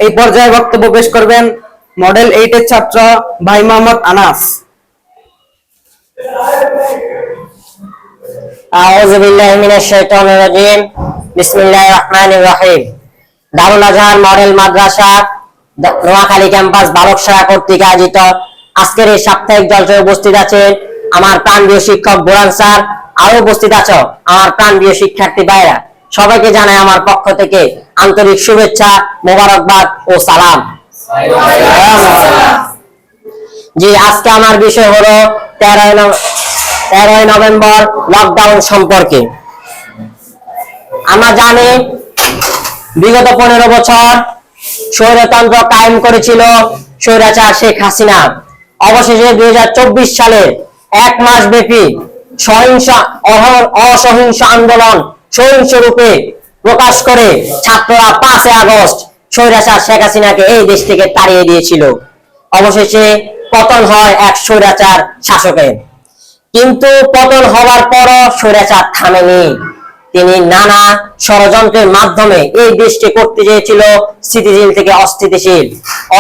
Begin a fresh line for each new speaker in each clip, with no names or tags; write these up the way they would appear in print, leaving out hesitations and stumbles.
এই পর্যায়ে বক্তব্য পেশ করবেন মডেল 8 এর ছাত্র ভাই মোহাম্মদ আনাস।
আউযু বিল্লাহি মিনাশ শাইতানির রাজিম। বিসমিল্লাহির রহমানির রহিম। দারুল আজহার মডেল মাদ্রাসা নোয়াখালী ক্যাম্পাস বালকশালা কর্তৃক আয়োজিত আজকের এই সাপ্তাহিক জলসায় উপস্থিত আছেন আমার প্রাণপ্রিয় শিক্ষক বোরান স্যার, আরো উপস্থিত আছো আমার প্রাণপ্রিয় শিক্ষার্থী ভাইরা। সবাইকে জানাই আমার পক্ষ থেকে আন্তরিক শুভেচ্ছা, মোবারকবাদ ও সালাম। জি, আজকে আমার বিষয় হলো 13 নভেম্বর লকডাউন সম্পর্কে। আমরা জানি বিগত 15 বছর স্বৈরতন্ত্র কায়েম করেছিল স্বৈরাচার শেখ হাসিনা। অবশেষে 2024 সালে 1 মাস ব্যাপী অসহিংস আন্দোলন সহিংস রূপে প্রকাশ করে ছাত্ররা 5 আগস্ট স্বৈরাচার শেখ হাসিনাকে এই দেশ থেকে তাড়িয়ে দিয়েছিল। অবশেষে পতন হয় এক স্বৈরাচার শাসকের। কিন্তু পতন হওয়ার পরও স্বৈরাচার থামেনি। তিনি নানা ষড়যন্ত্রের মাধ্যমে এই দেশকে করতে চেয়েছিল স্থিতিশীল থেকে অস্থিতিশীল,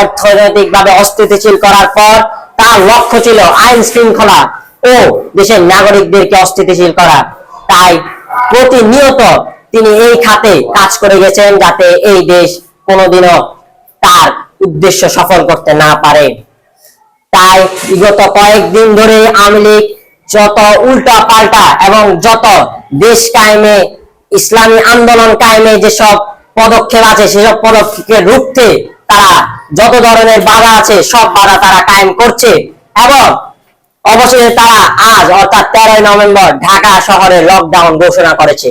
অর্থনৈতিকভাবে অস্থিতিশীল করার পর তার লক্ষ্য ছিল আইন শৃঙ্খলা ও দেশের নাগরিকদেরকে অস্থিতিশীল করা। তাই প্রতিনিয়ত তিনি এই খাতে কাজ করে গেছেন যাতে এই দেশ কোনোদিনও তার উদ্দেশ্য সফল করতে না পারে। তাই বিগত কয়েকদিন ধরে আওয়ামী লীগ যত উল্টা পাল্টা এবং যত দেশ কায়েমে ইসলামী আন্দোলন কায়েমে যেসব পদক্ষেপ আছে সেসব পদক্ষেপকে রুখতে তারা যত ধরনের বাধা আছে সব বাধা তারা কায়েম করছে এবং অবশেষে তারা আজ অর্থাৎ 13 নভেম্বর ঢাকা শহরে লকডাউন ঘোষণা করেছে।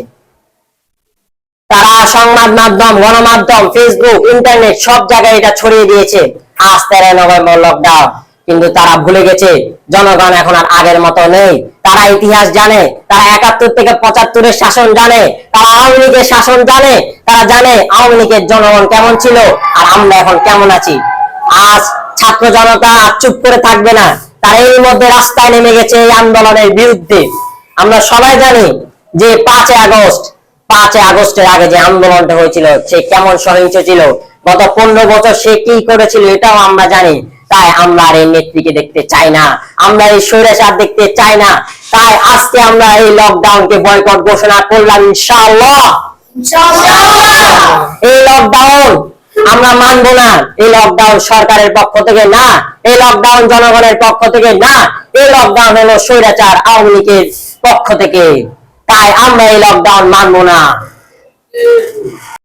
তারা সংবাদ মাধ্যম, গণমাধ্যম, ফেসবুক, ইন্টারনেট সব জায়গায় এটা ছড়িয়ে দিয়েছে আজ 13 নভেম্বর লকডাউন। কিন্তু তারা ভুলে গেছে জনগণ এখন আর আগের মতো নেই। তারা ইতিহাস জানে, তারা 71 থেকে 75 শাসন জানে, তারা আওয়ামী লীগের শাসন জানে, তারা জানে আওয়ামী লীগের জনগণ কেমন ছিল আর আমরা এখন কেমন আছি। আজ ছাত্র জনতা চুপ করে থাকবে না, তারা এর মধ্যে রাস্তায় নেমে গেছে এই আন্দোলনের বিরুদ্ধে। আমরা সবাই জানি যে 5 আগস্টের আগে যে আন্দোলনটা হয়েছিল সে কেমন সহিংস ছিল, গত 15 বছর সে কি করেছিল এটাও আমরা জানি। তাই আমরা আর এই নেত্রীকে দেখতে চাই না, আমরা এই স্বৈরাচার দেখতে চাই না। তাই আজকে আমরা এই লকডাউনকে বয়কট ঘোষণা করলাম ইনশাআল্লাহ। এই লকডাউন আমরা মানব না। এই লকডাউন সরকারের পক্ষ থেকে না, এই লকডাউন জনগণের পক্ষ থেকে না, এই লকডাউন হলো স্বৈরাচার আওয়ামী লীগের পক্ষ থেকে। তাই আমরা এই লকডাউন মানব না।